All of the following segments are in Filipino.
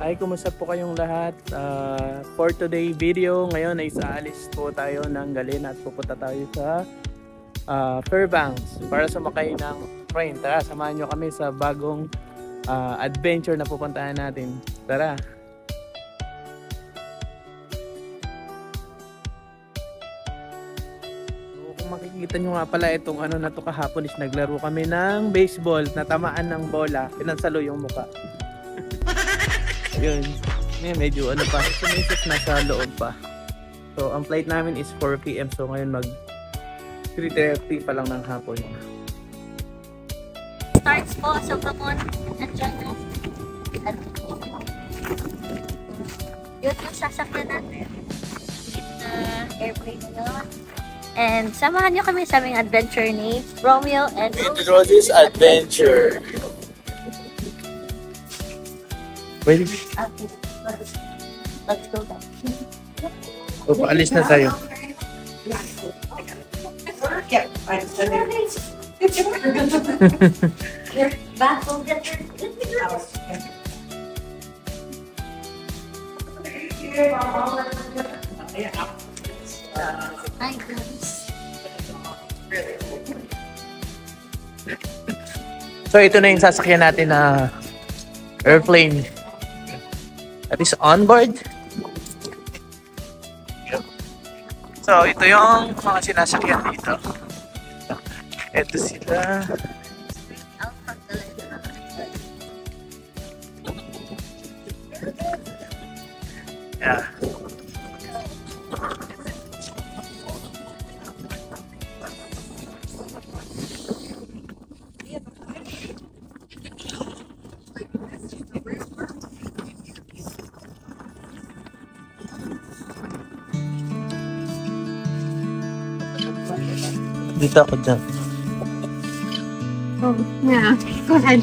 Hi, kumusta po kayong lahat? For today video, ngayon ay saalis po tayo ng Galena at pupunta tayo sa Fairbanks para sumakay ng train. Tara, samahan nyo kami sa bagong adventure na pupuntahan natin. Tara! So, kung makikita nyo nga pala itong ano na to kahapon is naglaro kami ng baseball, natamaan ng bola, pinansalo yung muka. Yun. Ngayon medyo ano pa, sumisit na sa loob pa. So ang flight namin is 4 PM. So ngayon mag 3:30 pa lang ng hapon. Starts po, so come on, enjoy mo. Yun yung sasakyan natin. Airplane yun. And samahan nyo kami sa aming adventure ni Romeo and Rosie's Adventure. Pwede. Okay, let's go back. So paalis na tayo. Back, go get her. Hi guys. So ito na yung sasakyan natin na airplane. That is on board. So ito yung mga sinasakyan dito. Ito sila. Yeah. Dito ako dyan. Oh, yeah. Go ahead.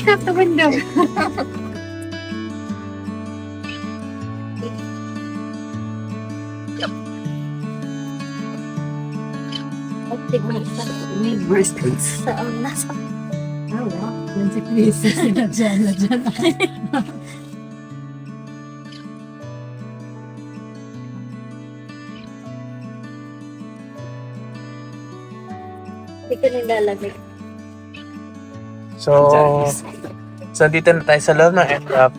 Tap the window. Where's this? Sa nasa. Oh, wow. Nanti please. Na dyan. Hindi ko nilalamig. So dito na tayo sa loob ng aircraft.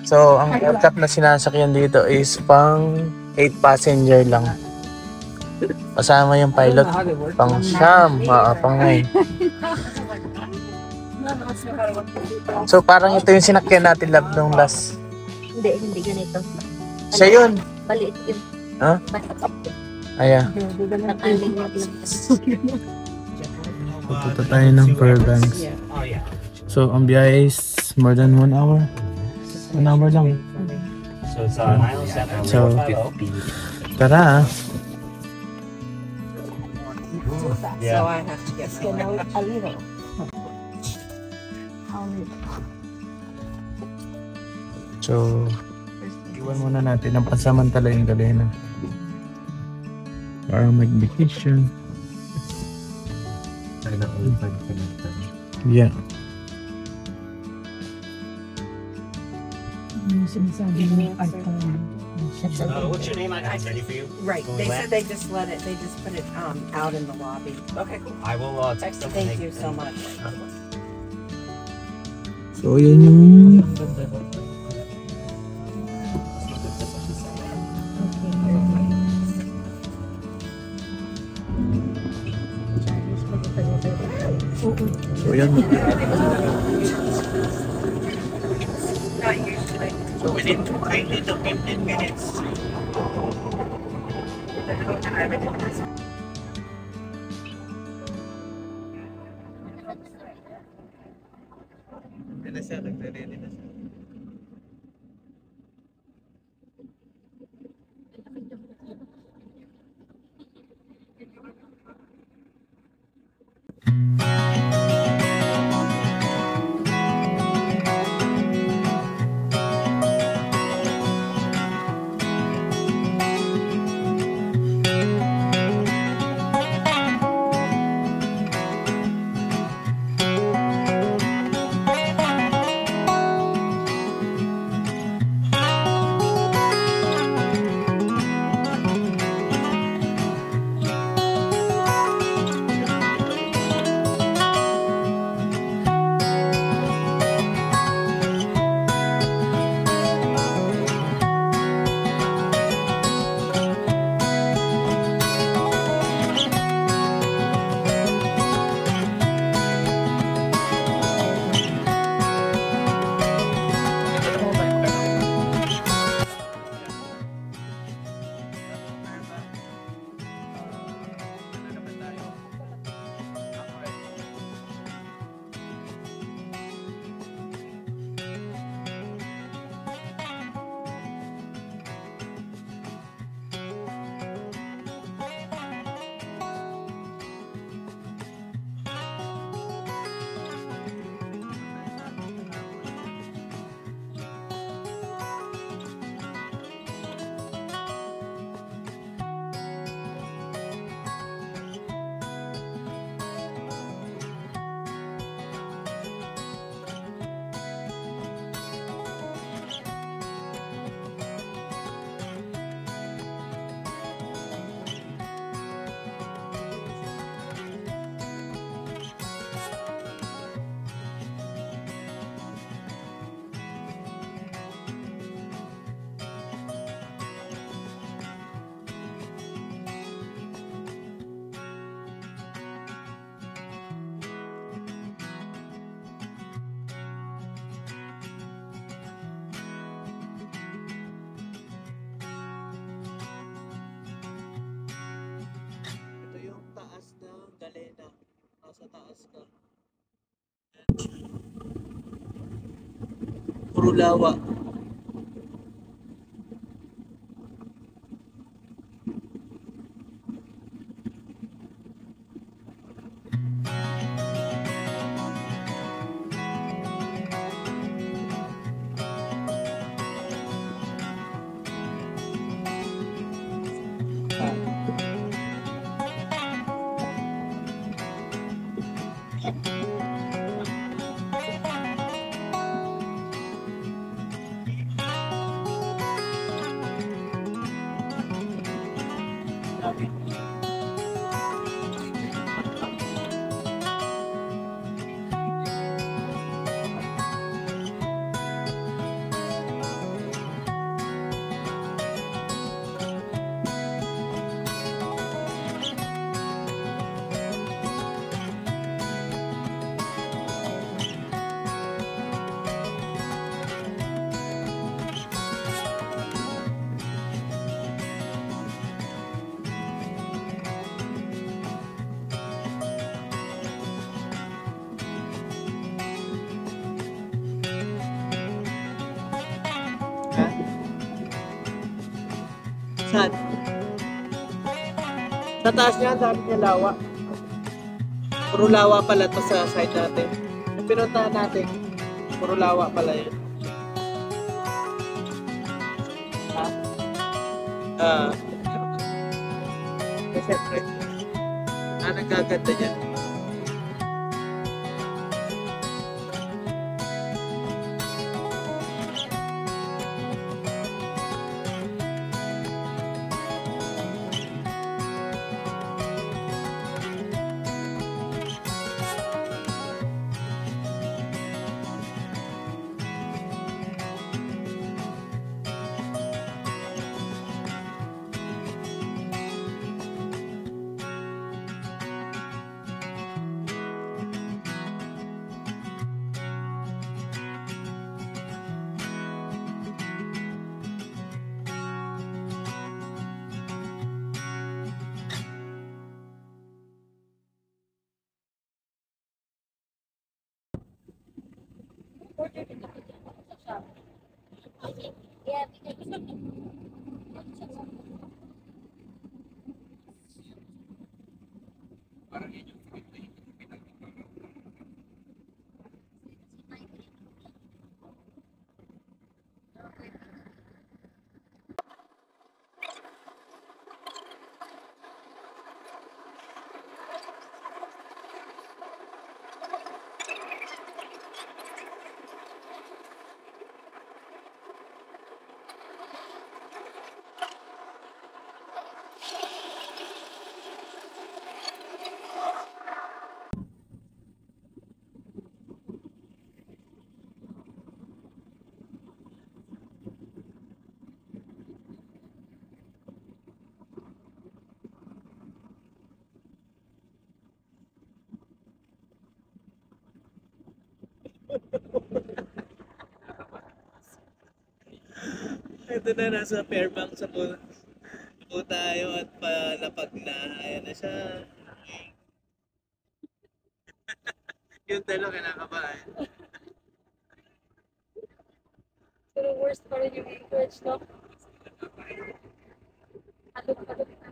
So ang aircraft na sinasakyan dito is pang 8 passenger lang. Kasama yung pilot pang siyam, pang 9. So parang ito yung sinakyan natin lab nung last. Hindi ganito. Siya yun. Baliit yun. Ha? Ayan. Nakaling lang. Pupunta tayo ng Fairbanks. So ang biyahe is more than 1 hour. 1 hour lang. So tara. So I have to get A little. So iwan muna natin ang pansamantala yung Galena. Para mag-vacation. Yeah. What's your name? I'm ready for you. Right. Going They wet? said they just let it. They just put it out in the lobby. Okay, cool. I will text them. Thank you so much. So yun yung so yan. So within 15 to 15 minutes. Nasa taas ka. Puro lawa. Saan? Sa taas niya, dami niya lawa. Puro lawa pala to sa side natin. Yung pinuntahan natin, puro lawa pala yun. Ha? Siyempre. Nagaganda niya. Yeah, Ito na, nasa Fairbanks po tayo at palapag na. Ayan na siya. Yung talo kinakabahan. pero worst pa rin yung English, no? Halog-halog na.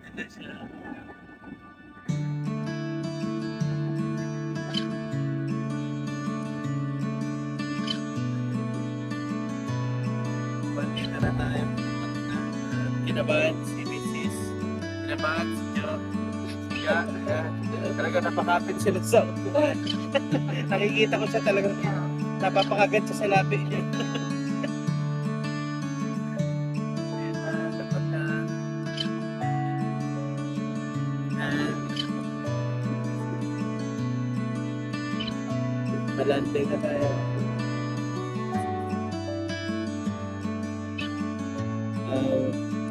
Ayan na siya. Bandita na tayo. Kinabahan si Mrs. Kinabahan si Joe. Talaga napakapit sila sa upuan. Nakikita ko siya talaga. Napapakagat siya sa labi niya. Dapat na. Malanding na tayo.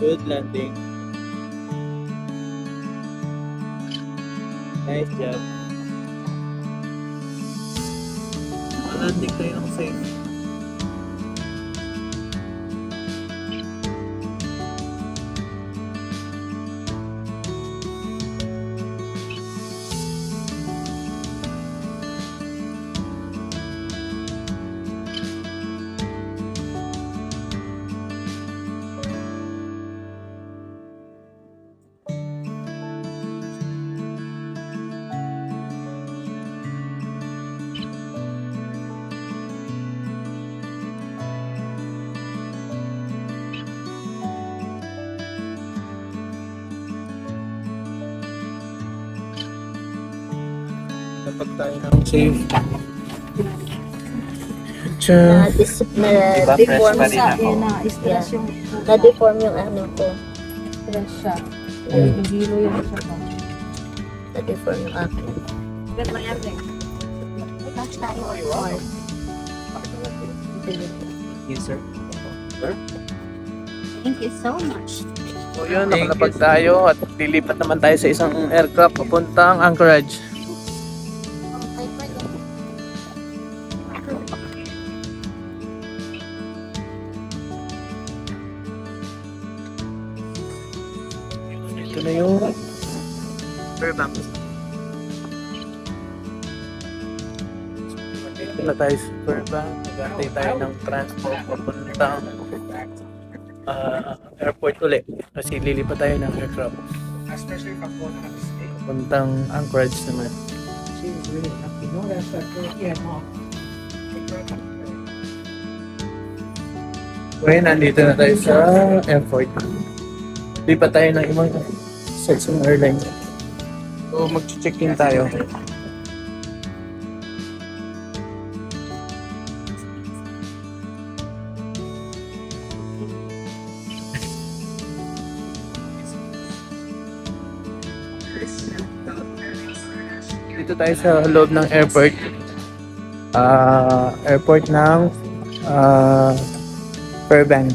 Good landing. Nice job. Malanding tayo ng safe. tayo ng safe. Tcha. Na-deform sa akin. Na-deform yung ano ko. Stress siya. Mm. Nagilo yung siya ba? Na-deform yung akin. Yes, sir. Thank you so much. So yun, nakalapag tayo at lilipat naman tayo sa isang aircraft papuntang Anchorage. Ito na yung Fairbanks. Dito na tayo sa Fairbanks. Nag-antay tayo ng transport papuntang airport ulit kasi lilipat tayo ng aircraft papuntang Anchorage naman. Okay, nandito na tayo sa airport. Lipat tayo ng ibang section airline. So mag-check-in tayo. Dito tayo sa loob ng airport. Airport ng Fairbanks.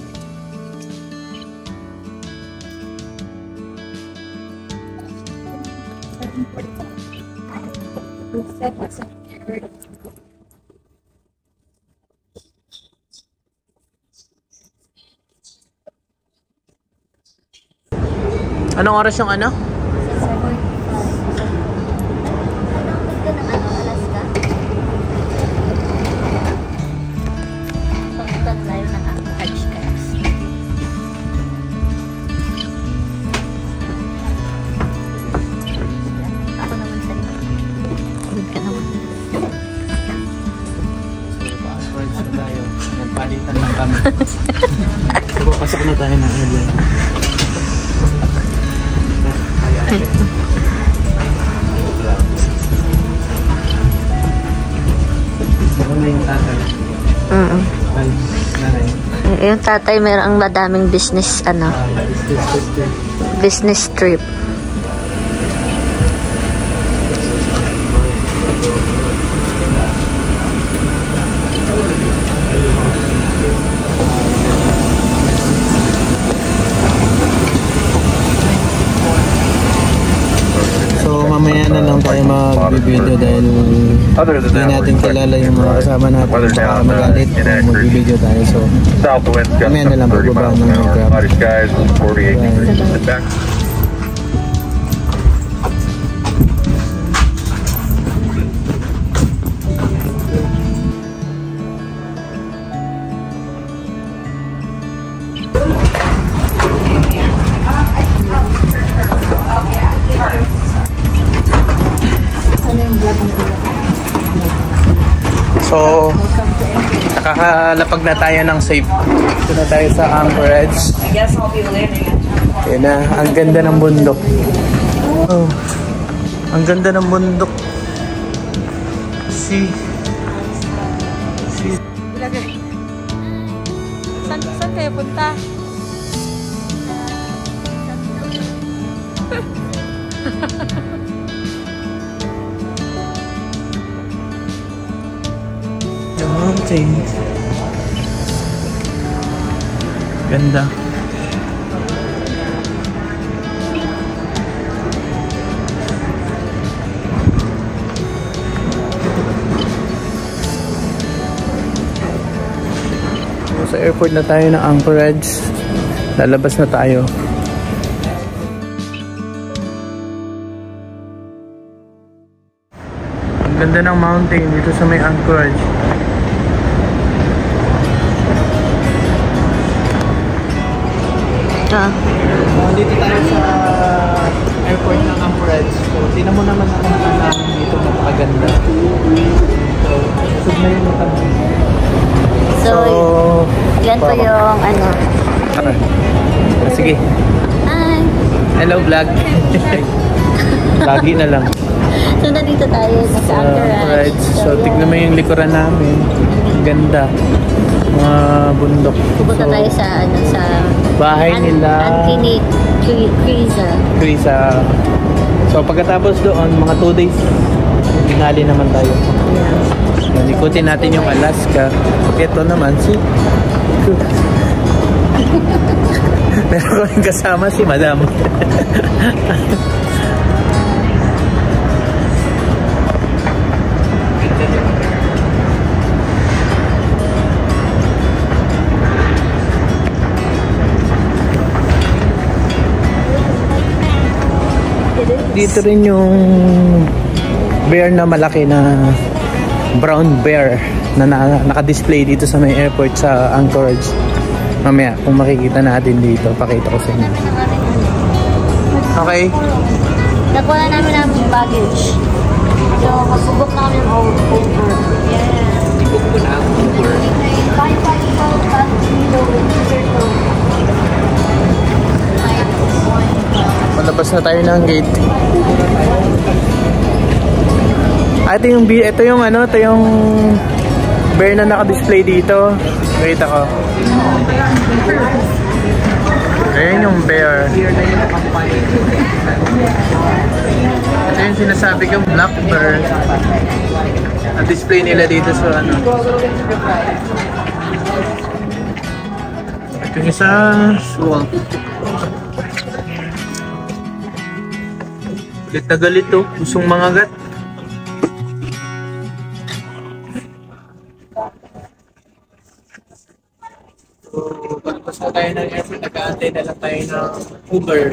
Anong oras yung ano? Palitan lang kami. So, pasok na tayo ng airline. Ako na yung tatay. Ay, nanay. Yung tatay mayroong madaming business business trip. Mamaya na lang tayo mag-video dahil hindi natin kilala yung mga kasama natin, baka magalit kung mag-video tayo. So mamaya na lang pagbaba ng aircraft. So, nakakalapag na tayo ng safe. Ito na tayo sa Anchorage. Yan na, ang ganda ng bundok. Oh, ang ganda ng bundok. See. Saan kayo punta? The mountains. Ganda. So, sa airport na tayo ng Anchorage. Lalabas na tayo. Ang ganda ng mountain dito sa may Anchorage. Dito tayo sa airport ng Anchorage. So, tingnan mo naman ang mga dito napakaganda. So, susod na yung tabi. So, yan po yung ano. Sige. Hi! Hello vlog. Lagi na lang. So, nandito tayo sa Anchorage. So, tignan mo yung likuran namin. Ang ganda. Mga bundok. Pupunta So, tayo sa, ano, sa bahay nila. Anthony Criza. So, pagkatapos doon, mga 2 days, binali naman tayo. Yeah. Ikutin natin yung Alaska. Ito naman si... Meron ko rin kasama si Madam. Dito rin yung bear na malaki na brown bear na naka-display dito sa may airport sa Anchorage. Mamaya, kung makikita natin dito, pakita ko sa inyo. Okay. Nakuha na namin ang baggage. So, magbubok na kami ng over. Yeah. Ibuk ko na ang over. Malabas na tayo ng gate. Ito yung bear na naka-display dito. Wait ako. Ayan yung bear. Ito yung sinasabi kong black bear. Na-display nila dito sa ano. Ito yung isa swamp. Galit na galit to. Gustong mangagat. Pagpas na tayo ng airport, nag-aantay na lang tayo ng Uber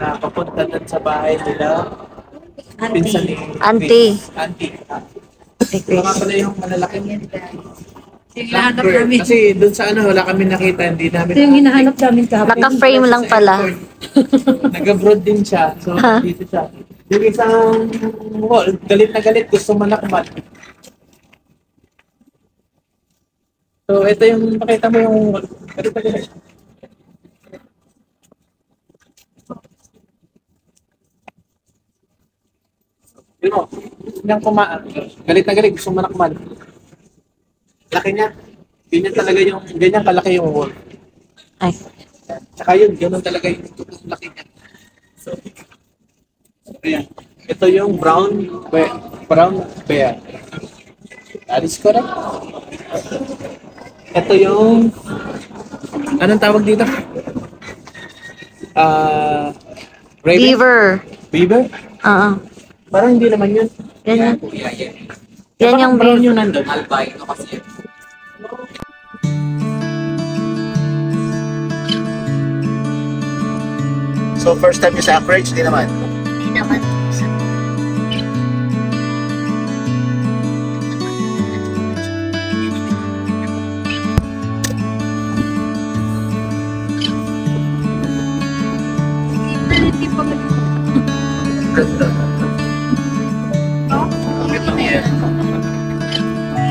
na papunta dun sa bahay nila. Pinsan ni Auntie. Baka pala yung malalaki niya. Kasi dun sa ano, wala kami nakita, hindi namin. Ito yung hinahanap namin kahapon. Naka-frame lang pala. Nag-abroad din siya. So, dito siya. Yung isang galit na galit, gusto manakmat. So, ito yung, pakita mo yung galit na galit. Yun mo, yung galit na galit, gusto manakman. Laki niya. Ganyan talaga yung, ganyan kalaki yung wall. Ay. Tsaka yun, gano'n talaga yung laki niya. So, ayan. Ito yung brown bear. That is correct. Ito yung, anong tawag dito? Raven? Beaver? Parang hindi naman yun. Yan yung brown yun nandun. Albino kasi. So first time niyo sa Anchorage, hindi naman? Hindi naman.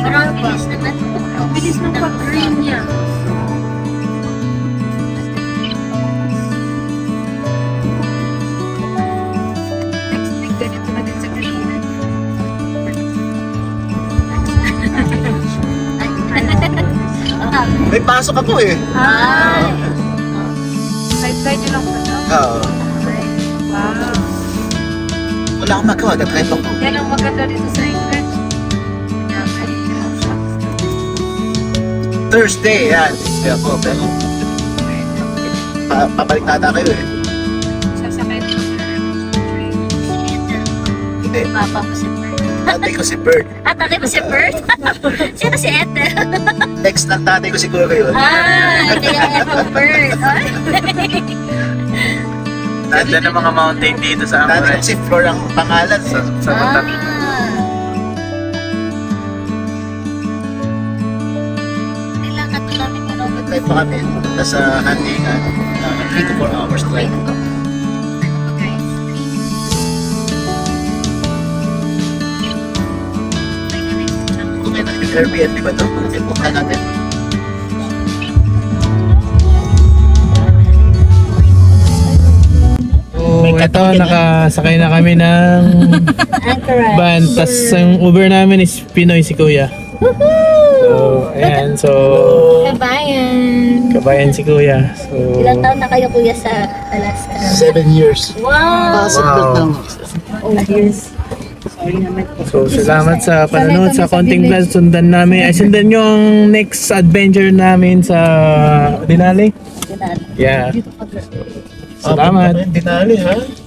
Parang bilis naman. Bilis ng pag-green niya. Next week, ganito na din sa green. May pasok ako eh. Ay! Side-side nyo lang ba ito? Oo. Wow. Wala akong magawa, nag-drive ako. Yan ang maganda dito sa English. Thursday, yan. Kaya ako, pero papalik nata kayo eh. Sasakay ito sa train. Hindi, Papa ko si Bert. tatay ko si Bert. Tatay mo si Bert? Sino si Ethel? Next ng tatay ko siguro yun. Kaya Ethel Bert. Ganda ng mga mountain dito sa Tatay ko Anchorage. si Flor ang pangalan. Sa mata. Kailangan ito namin Drive pa kami. Nasa Handingan. 3 to 4 hours drive. Okay na yung Airbnb ba ito? Punta natin. May ito, nakasakay na kami ng Anchorage. van. Tapos yung Uber namin is Pinoy si Kuya. So, ayan. So, Kabayan. kabayan si Kuya. So, Ilang taon na kayo kuya sa Alaska? 7 years. Wow! Seatbelt lang. Oh, years. so salamat sa panonood sa konting vlog. Sundan namin. Ay, sundan nyo ang next adventure namin sa Denali. Yeah. Salamat. Dinali ha?